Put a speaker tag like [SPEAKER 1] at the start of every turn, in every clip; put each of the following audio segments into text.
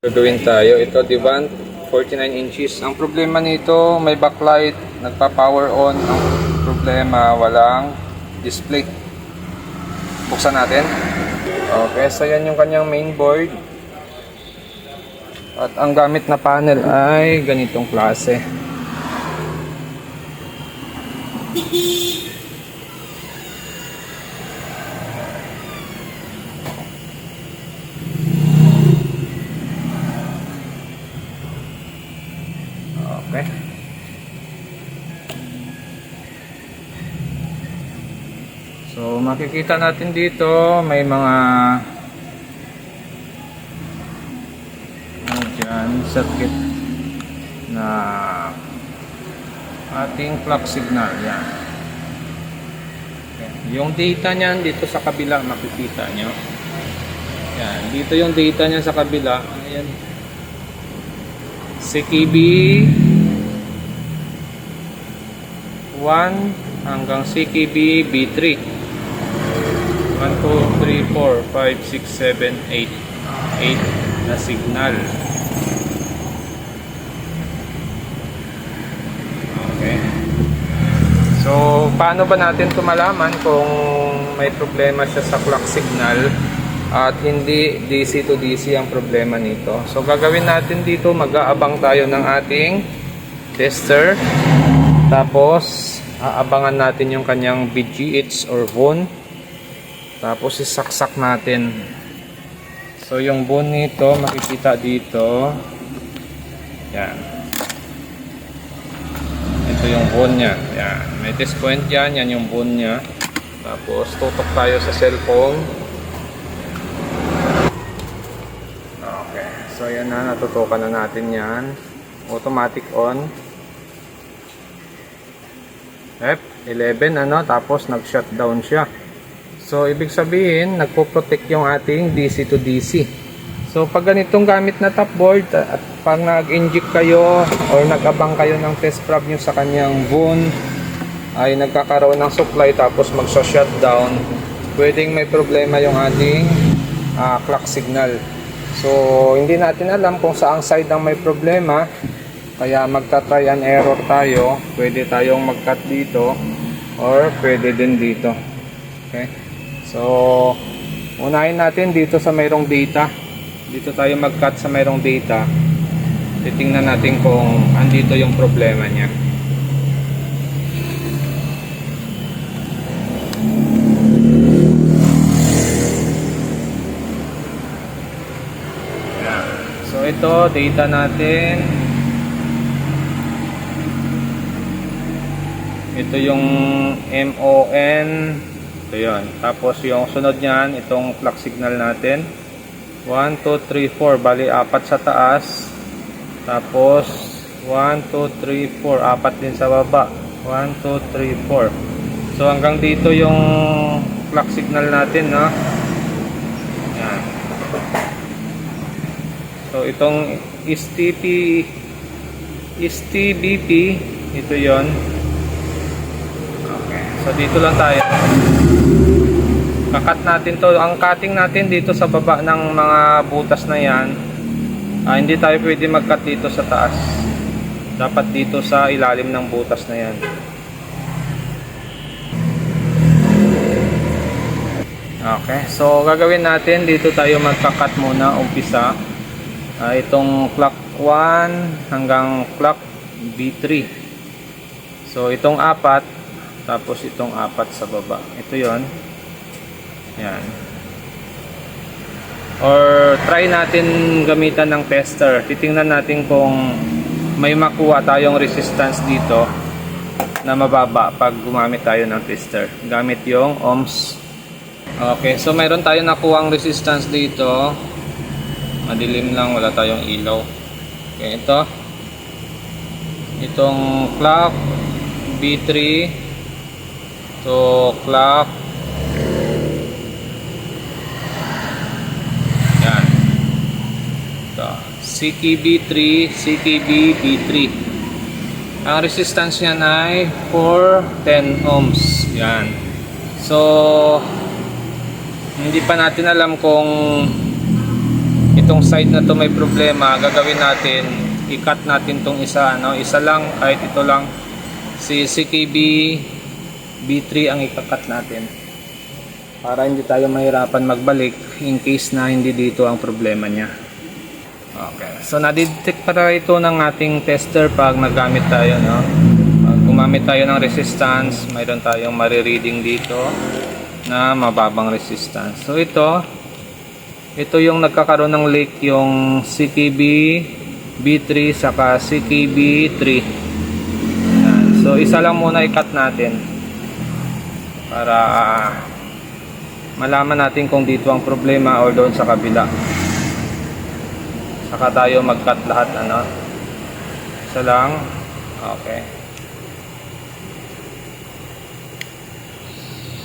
[SPEAKER 1] Gagawin tayo. Ito, Devant, 49 inches. Ang problema nito, may backlight, nagpa-power on. Ang problema, walang display. Buksan natin. Okay, so yan yung kanyang main board. At ang gamit na panel ay ganitong klase. Okay. So makikita natin dito may mga dyan, circuit na ating clock signal. Yan. Okay. Yung data niyan dito sa kabila makikita nyo. Yan. Dito yung data niya sa kabila. Ayan. CKB 1 hanggang CKB B3 1, 2, 3, 4, 5, 6, 7, 8 na signal. Okay. So paano ba natin ito malaman kung may problema siya sa clock signal at hindi DC to DC ang problema nito? So gagawin natin dito, mag-aabang tayo ng ating tester. Tapos aabangan natin yung kanyang BGH or bone. Tapos isaksak natin. So yung bone nito makikita dito. Yan. Ito yung bone niya. Yan. May test point yan. Yan yung bone niya. Tapos tutok tayo sa cellphone. Okay. So yan na. Natutukan na natin yan. Automatic on. F11 ano, tapos nag-shutdown siya. So ibig sabihin nagpo-protect yung ating DC to DC. So pag ganitong gamit na top board at pag nag-inject kayo or nag-abang kayo ng test probe nyo sa kanyang bone ay nagkakaroon ng supply tapos magsa-shutdown, pwedeng may problema yung ating clock signal. So hindi natin alam kung saang side ang may problema. Kaya magta-try and error tayo. Pwede tayong mag-cut dito or pwede din dito. Okay? So, unahin natin dito sa mayroong data. Dito tayo mag-cut sa mayroong data. Titingnan natin kung andito yung problema niya. So, ito, data natin. Ito yung MON. Ito yun. Tapos yung sunod niyan, itong clock signal natin. 1, 2, 3, 4. Bali, 4 sa taas. Tapos, 1, 2, 3, 4. 4 din sa baba. 1, 2, 3, 4. So, hanggang dito yung clock signal natin, no? Yan. So, itong STBP, ito yon. So dito lang tayo. Kakat natin to. Ang cutting natin dito sa baba ng mga butas na yan. Hindi tayo pwede mag-cut dito sa taas. Dapat dito sa ilalim ng butas na yan. Okay. So gagawin natin dito tayo magka-cut muna. Umpisa. Itong clock 1 hanggang clock B3. So itong 4. Tapos itong 4 sa baba. Ito yon. Yan. Or try natin gamitan ng tester. Titingnan natin kung may makuha tayong resistance dito na mababa pag gumamit tayo ng tester. Gamit yung ohms. Okay, so mayroon tayong nakuhang resistance dito. Madilim lang, wala tayong ilaw. Okay, ito. Itong clock B3 to clock. Yan. Ito. CKB3, CKB-B3. Ang resistance niyan ay 410 ohms. Yan. So, hindi pa natin alam kung itong side na to may problema, gagawin natin, i-cut natin tong isa, no? Isa lang, kahit ito lang, si CKB B3 ang i-cut natin para hindi tayo mahirapan magbalik in case na hindi dito ang problema niya. Okay, so nadidetect para ito ng ating tester pag nagamit tayo, no? Pag gumamit tayo ng resistance, mayroon tayong marireading dito na mababang resistance. So ito yung nagkakaroon ng leak, yung CKB B3 saka CKB 3. Yan. So isa lang muna i-cut natin para malaman natin kung dito ang problema or doon sa kabila. Saka tayo mag-cut lahat, ano? Isa lang. Okay.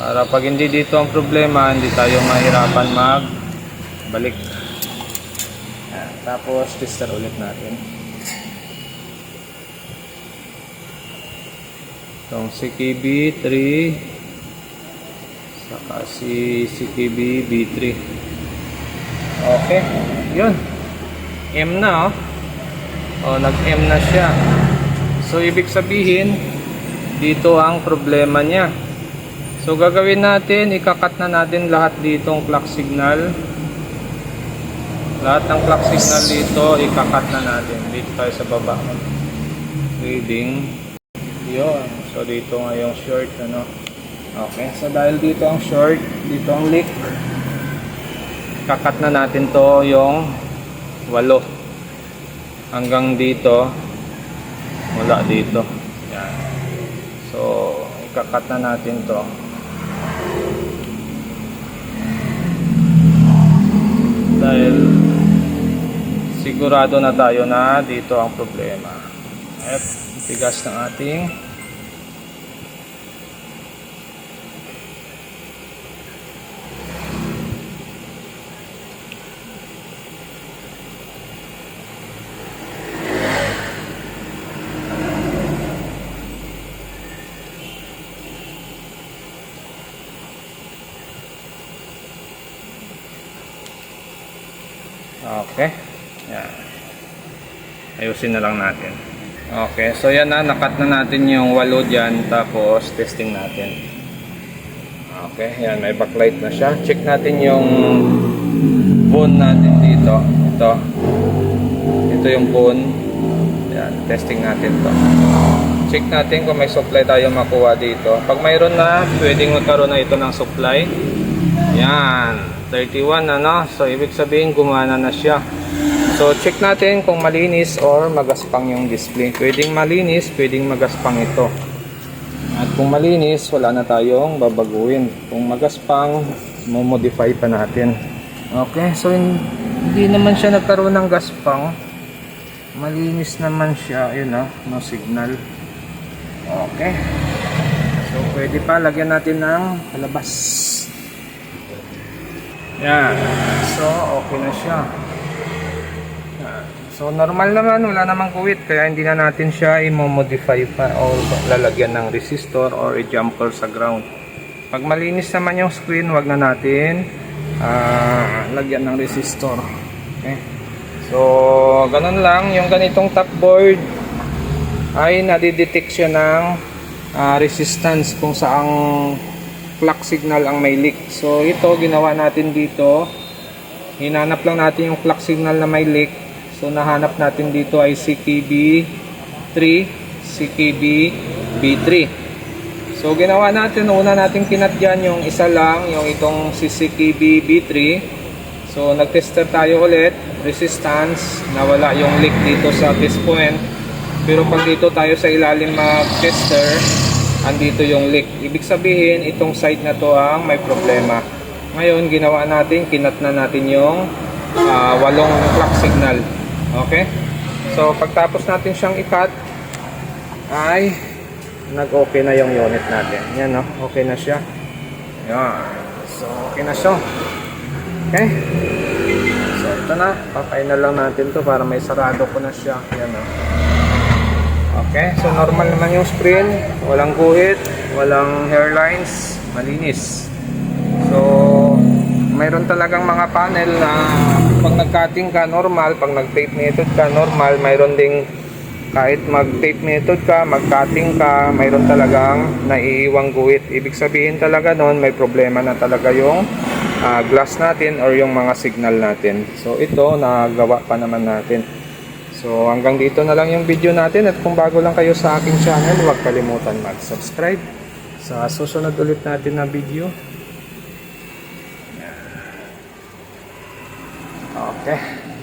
[SPEAKER 1] Para pag hindi dito ang problema, hindi tayo mahirapan magbalik. Yan. Tapos tester ulit natin. Itong CKB 3 saka si CKB B3. Okay. Yun. M na, oh. Nag-M na siya. So ibig sabihin dito ang problema niya. So gagawin natin, ikakat na natin lahat dito ang clock signal. Lahat ng clock signal dito ikakat na natin. Dito tayo sa baba. Reading. Yun. So dito nga yung short, ano. Okay, so dahil dito ang short, dito ang leak, ikakat na natin to yung 8 hanggang dito, wala dito. Yan. So ikakat na natin to. Dahil sigurado na tayo na dito ang problema. At tigas ng ating okay. Yan. Ayusin na lang natin. Okay, so yan na, nakat na natin yung 8 dyan, tapos testing natin. Okay, yan, may backlight na siya. Check natin yung bone natin dito. Ito yung bone. Yan, testing natin to. Check natin kung may supply tayo makuha dito. Pag mayroon na, pwedeng magkaroon na ito ng supply. Yan, 31, ano? So ibig sabihin gumana na siya. So check natin kung malinis or magaspang yung display. Pwedeng malinis, pwedeng magaspang ito. At kung malinis, wala na tayong babaguhin. Kung magaspang, mo-modify pa natin. Okay, so hindi naman siya nagkaroon ng gaspang. Malinis naman siya, yun, no signal. Okay. So pwede pa lagyan natin ng palabas. Yan. So okay na siya. So normal naman, wala namang kuwit, kaya hindi na natin siya i-modify pa o lalagyan ng resistor or i-jumper sa ground. Pag malinis naman yung screen, wag na natin lagyan ng resistor. Okay. So ganun lang, yung ganitong top board ay nadidetect siya ng resistance kung saang clock signal ang may leak. So ito ginawa natin dito, hinanap lang natin yung clock signal na may leak. So nahanap natin dito ay CKB 3, CKB B3. So ginawa natin, una natin kinat dyan yung isa lang, yung itong si CKB B3. So nagtester tayo ulit, resistance, nawala yung leak dito sa test point. Pero pag dito tayo sa ilalim mag-tester, andito yung leak. Ibig sabihin, itong side na to ang may problema. Ngayon, ginawa natin, kinat na natin yung 8 clock signal. Okay? So, pagtapos natin siyang i-cut, ay nag-okay na yung unit natin. Yan, no? Okay na siya. Yan. So, okay na siya. Okay? So, ito na. Papainal lang natin to para may sarado ko na siya. Yan, no? Okay? So, normal naman yung screen. Walang guhit. Walang hairlines. Malinis. So, mayroon talagang mga panel na pag nag-cutting ka normal, pag nag-tape method ka normal, mayroon ding kahit mag-tape method ka, mag-cutting ka, mayroon talagang naiiwang guhit. Ibig sabihin talaga noon may problema na talaga yung glass natin or yung mga signal natin. So ito, nagawa pa naman natin. So hanggang dito na lang yung video natin, at kung bago lang kayo sa aking channel, huwag kalimutan mag-subscribe sa susunod ulit natin na video. Okay.